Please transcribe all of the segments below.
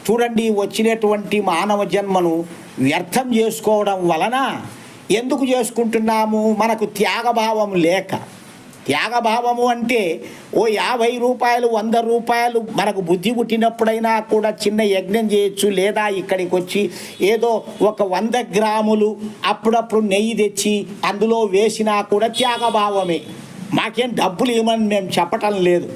చూడండి, వచ్చినటువంటి మానవ జన్మను వ్యర్థం చేసుకోవడం వలన ఎందుకు చేసుకుంటున్నాము? మనకు త్యాగభావం లేక. త్యాగభావము అంటే ఓ 50 రూపాయలు 100 రూపాయలు మనకు బుద్ధి పుట్టినప్పుడైనా కూడా చిన్న యజ్ఞం చేయొచ్చు, లేదా ఇక్కడికి వచ్చి ఏదో ఒక 100 గ్రాములు అప్పుడప్పుడు నెయ్యి తెచ్చి అందులో వేసినా కూడా త్యాగభావమే. మాకేం డబ్బులు ఇవ్వమని మేము చెప్పటం లేదు,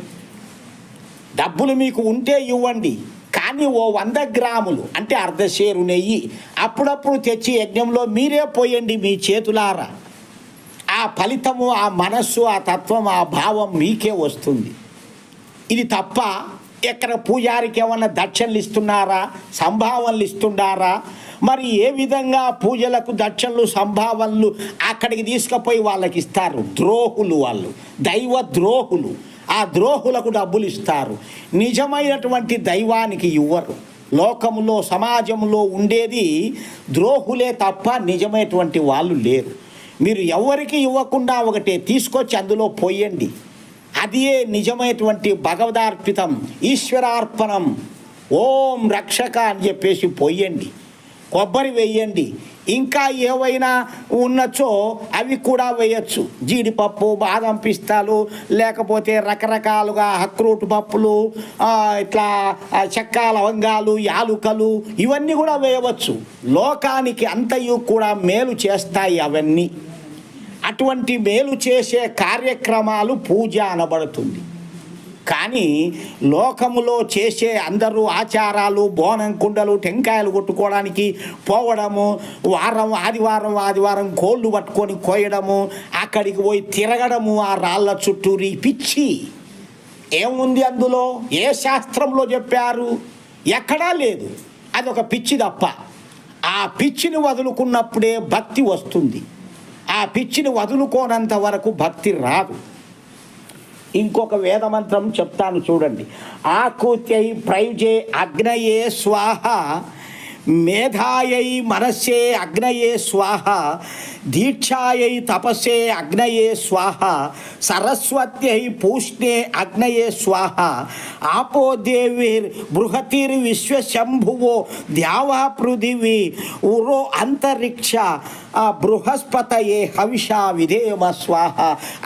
డబ్బులు మీకు ఉంటే ఇవ్వండి, కానీ ఓ 100 గ్రాములు అంటే అర్ధశేరు నెయ్యి అప్పుడప్పుడు తెచ్చి యజ్ఞంలో మీరే పోయండి మీ చేతులారా. ఆ ఫలితము, ఆ మనస్సు, ఆ తత్వం, ఆ భావం మీకే వస్తుంది. ఇది తప్ప ఎక్కడ పూజారికి ఏమన్నా దక్షిణలు ఇస్తున్నారా, సంభావనలు ఇస్తున్నారా? మరి ఏ విధంగా పూజలకు దక్షిణలు సంభావనలు అక్కడికి తీసుకుపోయి వాళ్ళకి ఇస్తారు? ద్రోహులు వాళ్ళు, దైవ ద్రోహులు. ఆ ద్రోహులకు డబ్బులు ఇస్తారు, నిజమైనటువంటి దైవానికి ఇవ్వరు. లోకములో సమాజంలో ఉండేది ద్రోహులే తప్ప నిజమైనటువంటి వాళ్ళు లేరు. మీరు ఎవరికి ఇవ్వకుండా ఒకటే తీసుకొచ్చి అందులో పోయండి, అదే నిజమైనటువంటి భగవదార్పితం, ఈశ్వరార్పణం. ఓం రక్షక అని చెప్పేసి పోయండి, కొబ్బరి వేయండి, ఇంకా ఏవైనా ఉన్నచో అవి కూడా వేయచ్చు. జీడిపప్పు, బాదం పిస్తాలు, లేకపోతే రకరకాలుగా అక్రోటు పప్పులు, ఇట్లా చెక్క లవంగాలు, యాలుకలు, ఇవన్నీ కూడా వేయవచ్చు. లోకానికి అంతయు కూడా మేలు చేస్తాయి అవన్నీ. అటువంటి మేలు చేసే కార్యక్రమాలు పూజ అనబడుతుంది. కానీ లోకములో చేసే అందరూ ఆచారాలు, బోనం కుండలు, టెంకాయలు కొట్టుకోవడానికి పోవడము, ఆదివారం కోళ్ళు పట్టుకొని కోయడము, అక్కడికి పోయి తిరగడము ఆ రాళ్ళ చుట్టూరి పిచ్చి. ఏముంది అందులో? ఏ శాస్త్రంలో చెప్పారు? ఎక్కడా లేదు. అదొక పిచ్చి తప్ప. ఆ పిచ్చిని వదులుకున్నప్పుడే భక్తి వస్తుంది. ఆ పిచ్చిని వదులుకోనంత వరకు భక్తి రాదు. ఇంకొక వేదమంత్రం చెప్తాను చూడండి. ఆకూత్యై ప్రయుజే అగ్నయే స్వాహ, మేధాయై మనస్సే అగ్నయే స్వాహ, దీక్షాయై తపస్సే అగ్నయే స్వాహ, సరస్వత్యై పూష్ణే అగ్నయే స్వాహ, ఆపోదేవిర్ బృహతిర్ విశ్వశంభువో ద్యావా పృథివీ ఉరో అంతరిక్ష బృహస్పతయే హవిషా విధేమ స్వాహ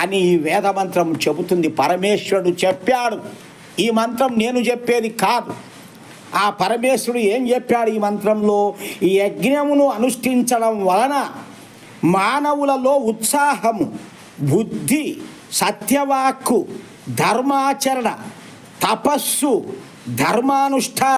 అని ఈ వేదమంత్రం చెబుతుంది. పరమేశ్వరుడు చెప్పాడు. ఈ మంత్రం నేను చెప్పేది కాదు. ఆ పరమేశ్వరుడు ఏం చెప్పాడు ఈ మంత్రంలో? ఈ యజ్ఞమును అనుష్ఠించడం వలన మానవులలో ఉత్సాహము, బుద్ధి, సత్యవాక్కు, ధర్మాచరణ, తపస్సు, ధర్మానుష్ఠానం